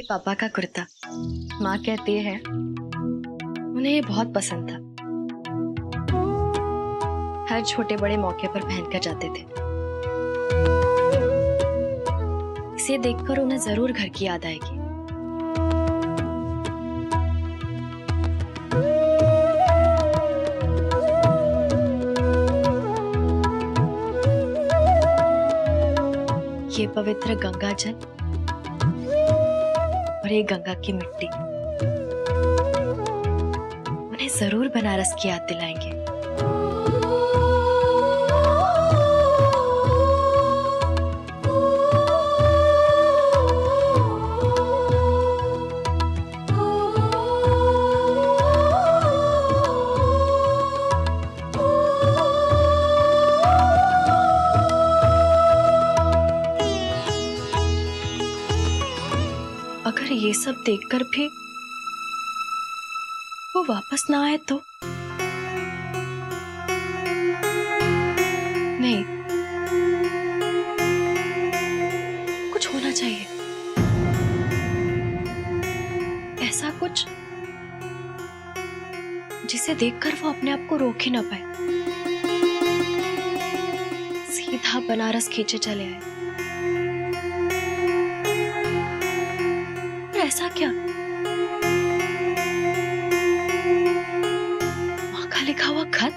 पापा का कुर्ता। माँ कहती है उन्हें ये बहुत पसंद था। हर छोटे बड़े मौके पर पहनकर जाते थे। इसे देखकर उन्हें जरूर घर की याद आएगी। ये पवित्र गंगा जल और ये गंगा की मिट्टी उन्हें जरूर बनारस की याद दिलाएंगे। अगर ये सब देखकर भी वो वापस ना आए तो? नहीं, कुछ होना चाहिए। ऐसा कुछ जिसे देखकर वो अपने आप को रोक ही ना पाए। सीधा बनारस खींचे चले आए। ऐसा क्या? माँ का लिखा हुआ खत?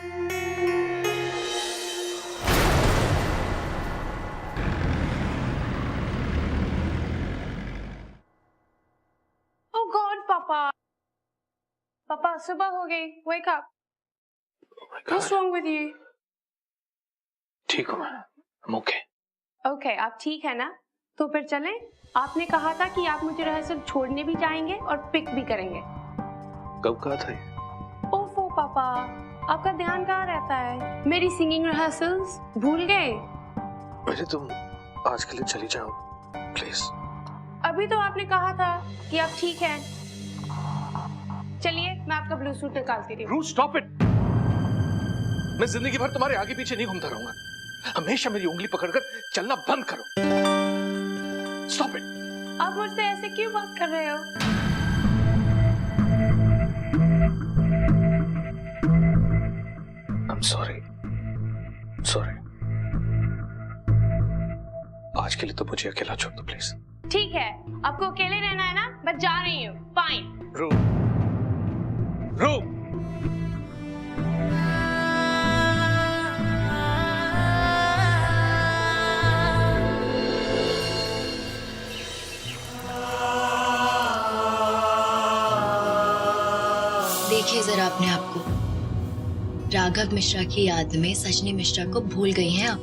Oh God, पापा! पापा, सुबह हो गई। Wake up. What's wrong with you? ठीक हूँ मैं। I'm okay. Okay, आप ठीक है ना? तो फिर चलें? आपने कहा था कि आप मुझे रिहर्सल छोड़ने भी जाएंगे और पिक भी करेंगे। कब कहा था ये? ओफो पापा, आपका ध्यान कहाँ रहता है? मेरी सिंगिंग रिहर्सल्स भूल गए? वैसे तुम आज के लिए चली जाओ, प्लीज। अभी तो आपने कहा था कि आप ठीक हैं। चलिए, मैं आपका ब्लू सूट निकालती हूँ। रू, स्टॉप इट। मैं जिंदगी भर तुम्हारे आगे पीछे नहीं घूमता रहूंगा। हमेशा मेरी उंगली पकड़कर चलना बंद करो। Stop it! आप मुझसे ऐसे क्यों बात कर रहे हो? I'm sorry. Sorry. आज के लिए तो मुझे अकेला छोड़ दो प्लीज। ठीक है, आपको अकेले रहना है ना? मैं जा रही हूँ। फाइन। रू, रू। देखिए जरा अपने आप को। राघव मिश्रा की याद में सजनी मिश्रा को भूल गई हैं आप।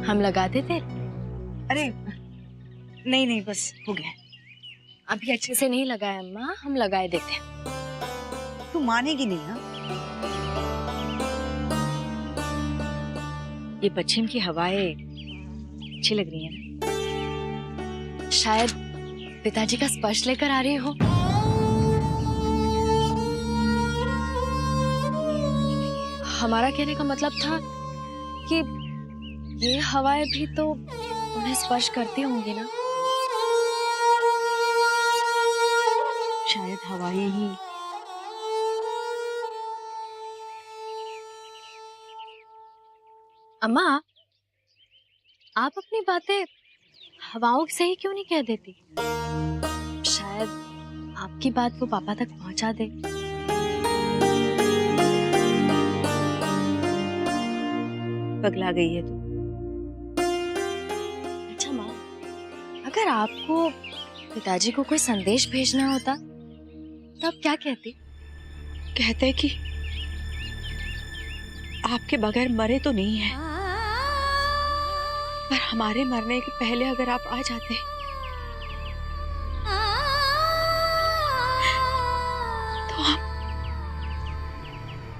हम लगाते थे? अरे नहीं नहीं, बस हो गया। अभी अच्छे से नहीं लगाया अम्मा, हम लगाए देते हैं। तू मानेगी नहीं। हाँ, ये पश्चिम की हवाएं अच्छी लग रही हैं ना? शायद पिताजी का स्पर्श लेकर आ रही हो। हमारा कहने का मतलब था कि ये हवाएं भी तो उन्हें स्पर्श करती होंगी ना? शायद हवाएं ही। अम्मा, आप अपनी बातें हवाओं से ही क्यों नहीं कह देती? शायद आपकी बात वो पापा तक पहुंचा दे। पगला गई है तू। अच्छा माँ, अगर आपको पिताजी को कोई संदेश भेजना होता तो आप क्या कहती? कहते कि आपके बगैर मरे तो नहीं है, पर हमारे मरने के पहले अगर आप आ जाते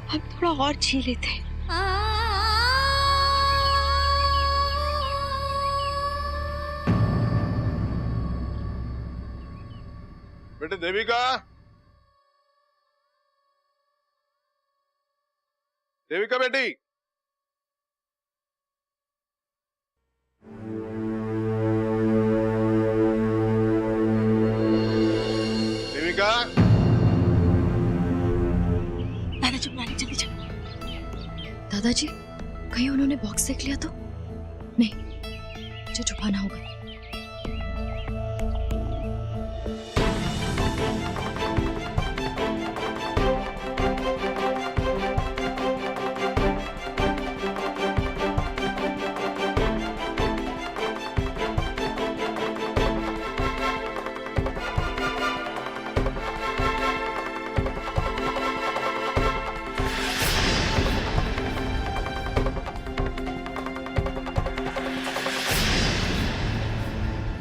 अब थोड़ा और जी लेते। बेटे देविका, देविका बेटी, देविका। दादाजी बुला जल्दी चल। दादाजी कहीं उन्होंने बॉक्स देख लिया तो नहीं, मुझे छुपाना होगा।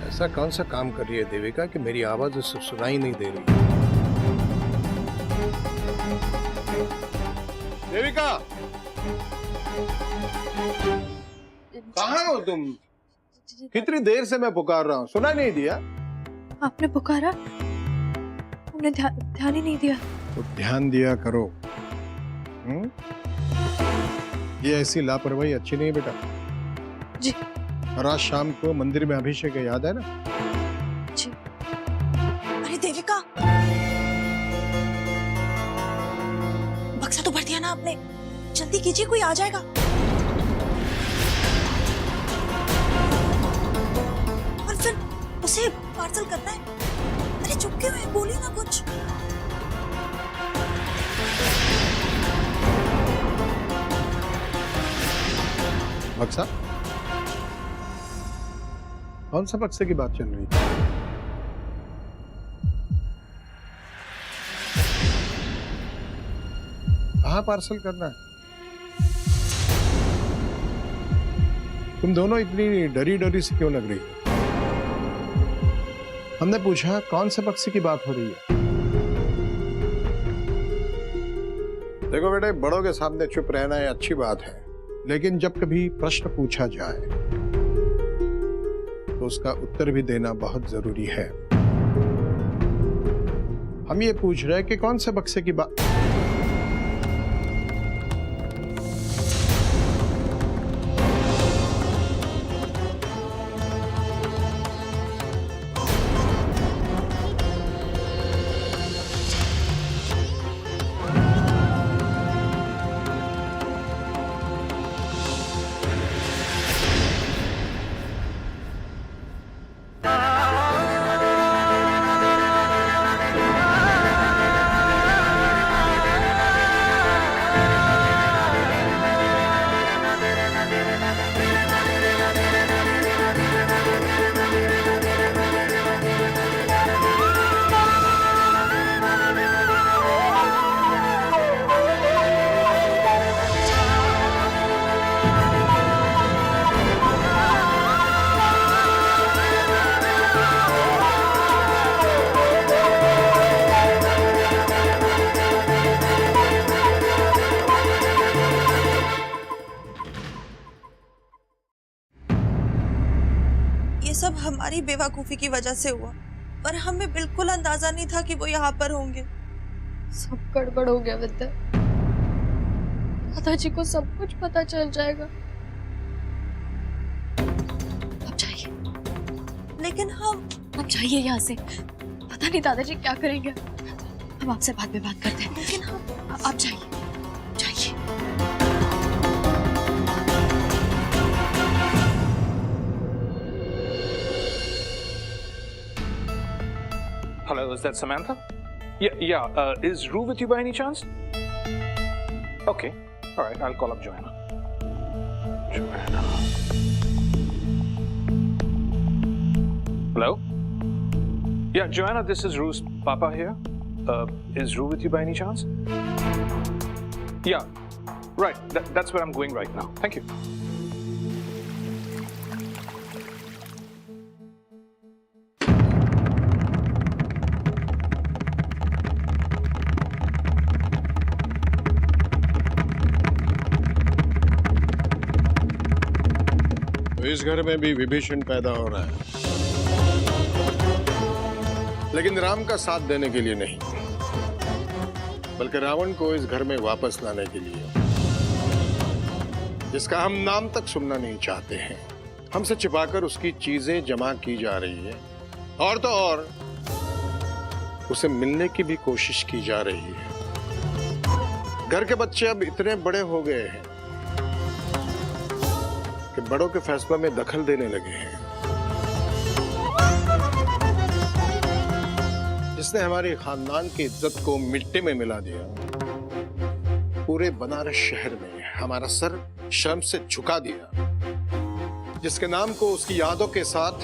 ऐसा कौन सा काम कर रही है देविका कि मेरी आवाज उससे सुनाई नहीं दे रही? देविका, कहाँ हो तुम? कितनी देर से मैं पुकार रहा हूँ, सुना नहीं दिया? आपने पुकारा, हमने ध्यान ही नहीं दिया। तो ध्यान दिया करो। ये ऐसी लापरवाही अच्छी नहीं बेटा। जी। और आज शाम को मंदिर में अभिषेक है, याद है ना? जी। अरे देविका, बक्सा तो भर दिया ना आपने, जल्दी कीजिए, कोई आ जाएगा। और फिर उसे पार्सल करना है। अरे चुप क्यों है, बोलिए ना कुछ। बक्सा? कौन सा बक्से की बात चल रही थी? कहाँ पार्सल करना है? तुम दोनों इतनी डरी डरी से क्यों लग रही हो? हमने पूछा कौन से बक्से की बात हो रही है? देखो बेटे, बड़ों के सामने चुप रहना ये अच्छी बात है, लेकिन जब कभी प्रश्न पूछा जाए तो उसका उत्तर भी देना बहुत जरूरी है। हम ये पूछ रहे हैं कि कौन से बक्से की बात। सब हमारी बेवकूफी की वजह से हुआ, पर हमें बिल्कुल अंदाजा नहीं था कि वो यहाँ पर होंगे। सब गड़बड़ हो गया विद्या। दादाजी को सब कुछ पता चल जाएगा। अब जाइए। लेकिन हम अब जाइए यहाँ से, पता नहीं दादाजी क्या करेंगे। हम आपसे बाद में बात करते हैं। लेकिन हम आप जाइए, जाइए। Hello, is that Samantha? Yeah. Is Rue with you by any chance? Okay. All right. I'll call up Joanna. Joanna. Hello? Yeah, Joanna, this is Rue's papa here. Is Rue with you by any chance? Yeah. Right. That's where I'm going right now. Thank you. इस घर में भी विभीषण पैदा हो रहा है, लेकिन राम का साथ देने के लिए नहीं, बल्कि रावण को इस घर में वापस लाने के लिए, जिसका हम नाम तक सुनना नहीं चाहते हैं। हमसे छिपाकर उसकी चीजें जमा की जा रही है, और तो और उसे मिलने की भी कोशिश की जा रही है। घर के बच्चे अब इतने बड़े हो गए हैं कि बड़ों के फैसलों में दखल देने लगे हैं। जिसने हमारे खानदान की इज्जत को मिट्टी में मिला दिया, पूरे बनारस शहर में हमारा सर शर्म से झुका दिया, जिसके नाम को उसकी यादों के साथ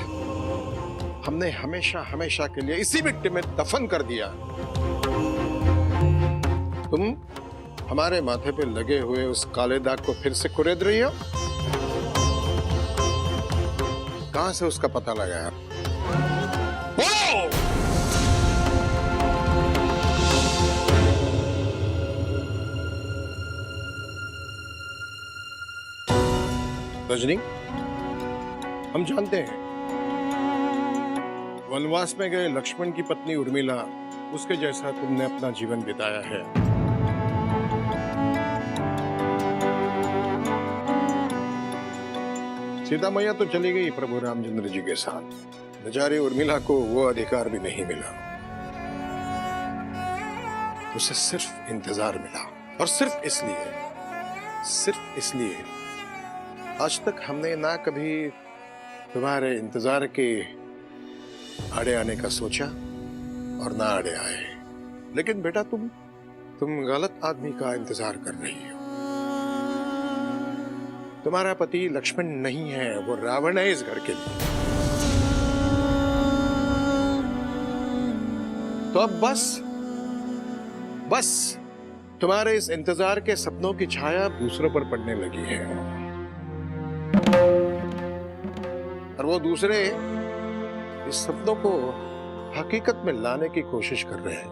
हमने हमेशा हमेशा के लिए इसी मिट्टी में दफन कर दिया। तुम हमारे माथे पे लगे हुए उस काले दाग को फिर से कुरेद रही हो। कहां से उसका पता लगाया? रजनी, हम जानते हैं वनवास में गए लक्ष्मण की पत्नी उर्मिला, उसके जैसा तुमने अपना जीवन बिताया है। सीता मैया तो चली गई प्रभु रामचंद्र जी के साथ, बेचारी उर्मिला को वो अधिकार भी नहीं मिला। उसे सिर्फ इंतजार मिला, और सिर्फ इसलिए आज तक हमने ना कभी तुम्हारे इंतजार के आड़े आने का सोचा और ना आड़े आए। लेकिन बेटा, तुम गलत आदमी का इंतजार कर रही हो। तुम्हारा पति लक्ष्मण नहीं है, वो रावण है इस घर के लिए। तो अब बस तुम्हारे इस इंतजार के सपनों की छाया दूसरों पर पड़ने लगी है, और वो दूसरे इस सपनों को हकीकत में लाने की कोशिश कर रहे हैं।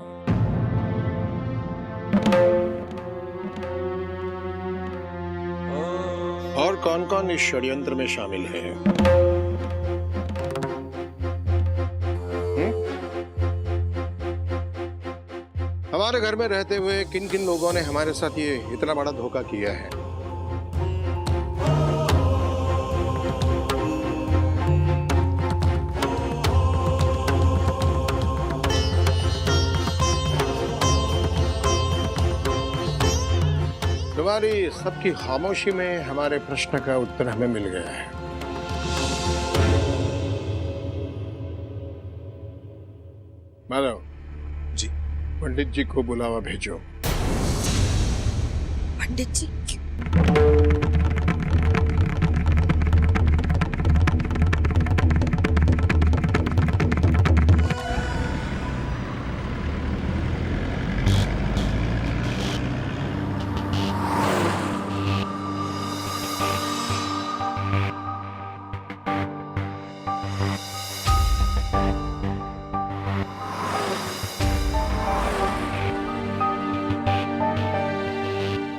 और कौन कौन इस षड्यंत्र में शामिल है? हमारे घर में रहते हुए किन किन लोगों ने हमारे साथ ये इतना बड़ा धोखा किया है? तुम्हारी सबकी खामोशी में हमारे प्रश्न का उत्तर हमें मिल गया है। माधव जी, पंडित जी को बुलावा भेजो। पंडित जी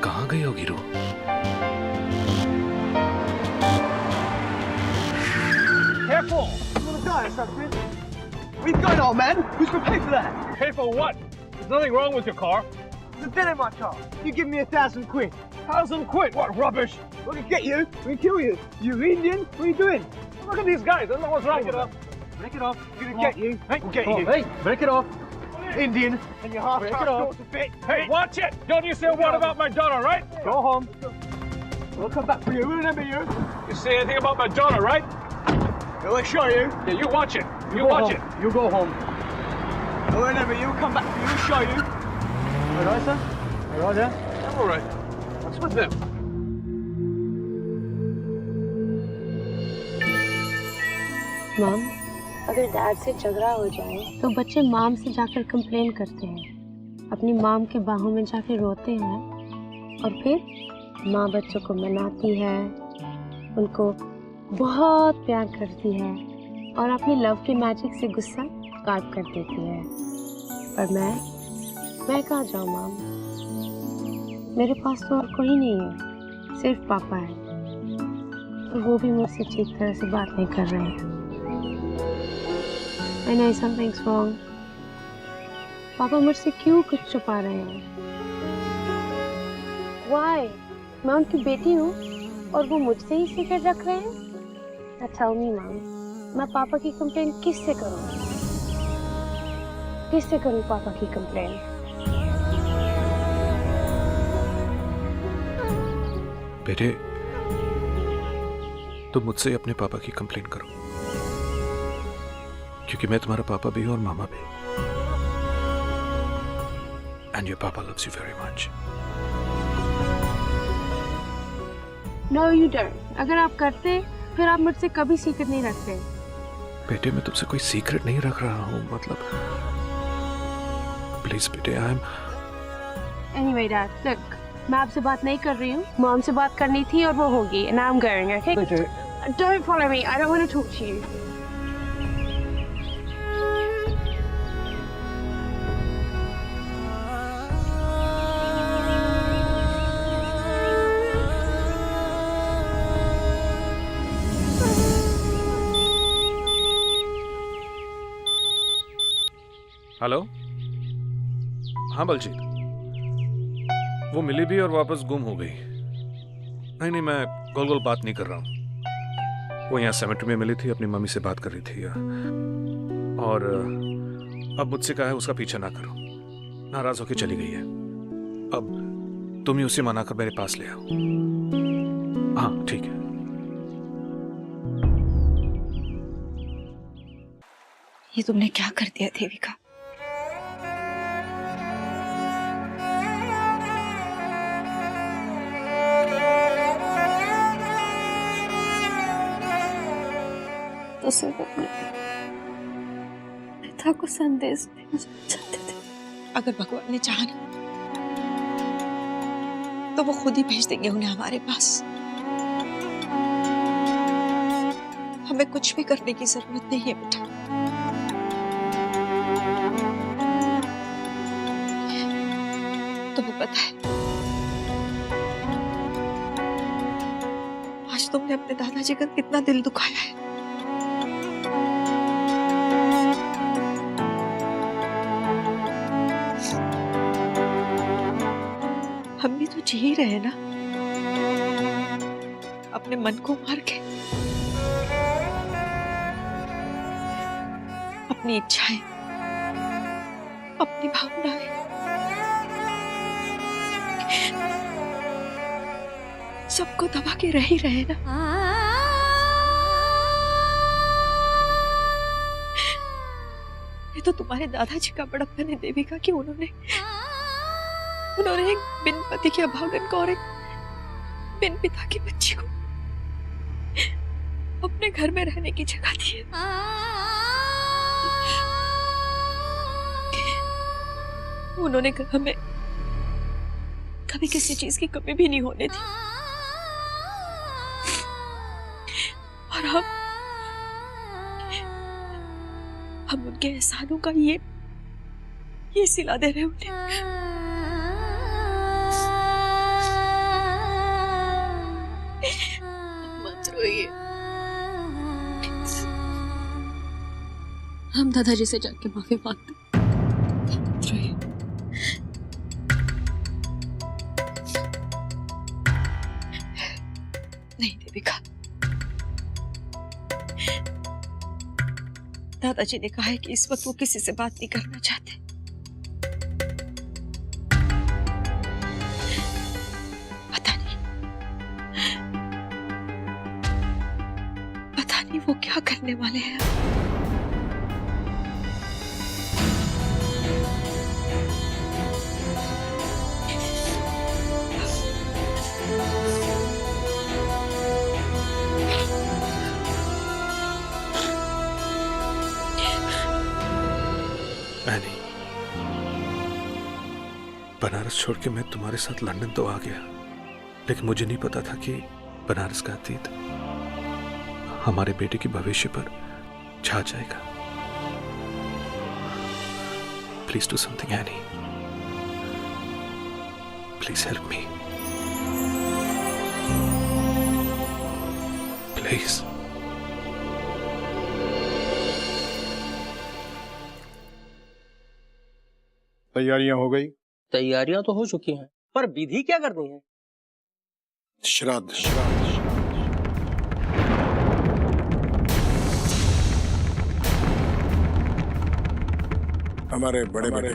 कहाँ गई होगी रू? Careful! You're gonna die or something. What are you going on, man? Who's gonna pay for that? Pay for what? There's nothing wrong with your car. There's a dent in my car. You give me 1,000 quid. 1,000 quid? What rubbish? We're gonna get you. We're gonna kill you. You Indian? What are you doing? Look at these guys. I don't know what's wrong with them. Break it off. We're gonna get you. Hey, we'll get come you. on, hey, break it off. Indian, and your half Break car it off. short's a bit. Hey, watch it. Don't you say a word about my daughter, right? Go home. We'll come back for you. We'll remember you. You say anything about my daughter, right? We'll show you. Yeah, you watch it. You go watch home. it. You go home. We'll remember you. We'll come back for you. We'll show you. All right, sir? All right, yeah? I'm all right. What's with them? Mom, अगर dad से झगड़ा हो जाए तो बच्चे mom से जाकर complain करते हैं, अपनी मॉम के बाहों में जाकर रोते हैं, और फिर माँ बच्चों को मनाती है, उनको बहुत प्यार करती है और अपनी लव के मैजिक से गुस्सा गायब कर देती है। पर मैं कहाँ जाऊँ मॉम? मेरे पास तो और कोई नहीं है, सिर्फ पापा है। और वो भी मुझसे ठीक तरह से बात नहीं कर रहे हैं। I know something's wrong. पापा मुझसे क्यों कुछ छुपा रहे हैं? Why? मैं उनकी बेटी हूँ और वो मुझसे ही सीक्रेट रख रहे हैं? Now tell me, Mom. मैं पापा की कंप्लेन किससे करूँ? किससे करूँ पापा की कंप्लेन? बेटे, तुम मुझसे अपने पापा की कंप्लेन करो, क्योंकि मैं तुम्हारा पापा भी हूं और मामा भी। एंड योर पापा loves you very much. No, you don't. अगर आप करते फिर आप मुझसे कभी सीक्रेट नहीं रखते। बेटे, मैं तुमसे कोई सीक्रेट नहीं रख रहा हूं, मतलब प्लीज बेटे, I am Anyway, Dad, look, मैं आपसे बात नहीं कर रही हूँ। मॉम से बात करनी थी और वो होगी। And I'm going, okay? Don't follow me. I don't want to talk to you. Hello. हाँ बलजीत, वो मिली भी और वापस गुम हो गई। नहीं, मैं गोल गोल बात नहीं कर रहा हूँ। वो यहाँ सेमेट्री में मिली थी, अपनी मम्मी से बात कर रही थी और अब मुझसे कहा है उसका पीछा ना करो। नाराज होकर चली गई है। अब तुम ही उसे मनाकर मेरे पास ले आओ। हाँ ठीक है। ये तुमने क्या कर दिया देविका? तो सिर्फ अपने पिता को संदेश भेजना चाहते थे। अगर भगवान ने चाहा ना तो वो खुद ही भेज देंगे उन्हें हमारे पास। हमें कुछ भी करने की जरूरत नहीं है बेटा। तुम्हें पता है, आज तुमने अपने दादाजी का कितना दिल दुखाया है। हम भी तो जी ही रहे ना, अपने मन को मार के, अपनी इच्छाएं, अपनी भावनाएं, सबको दबा के रह ही रहे ना। ये तो तुम्हारे दादाजी का बड़प्पन है देविका, कि उन्होंने एक बिन पति के अभागन को और एक बिन पिता की बच्ची को अपने घर में रहने की जगह दी है। उन्होंने हमें कभी किसी चीज की कमी भी नहीं होने दी, और हम उनके एहसानों का ये सिला दे रहे उन्हें। हम दादाजी से जाके माफी मांगते। नहीं देविका, दादाजी ने कहा है कि इस वक्त वो किसी से बात नहीं करना चाहते। पता नहीं वो क्या करने वाले हैं। एनी, बनारस छोड़ के मैं तुम्हारे साथ लंदन तो आ गया, लेकिन मुझे नहीं पता था कि बनारस का अतीत हमारे बेटे के भविष्य पर छा जाएगा। Please do something any, please help me. Please. तैयारियां हो गई? तैयारियां तो हो चुकी हैं, पर विधि क्या करनी है? श्राद्ध श्राद्ध हमारे बड़े बड़े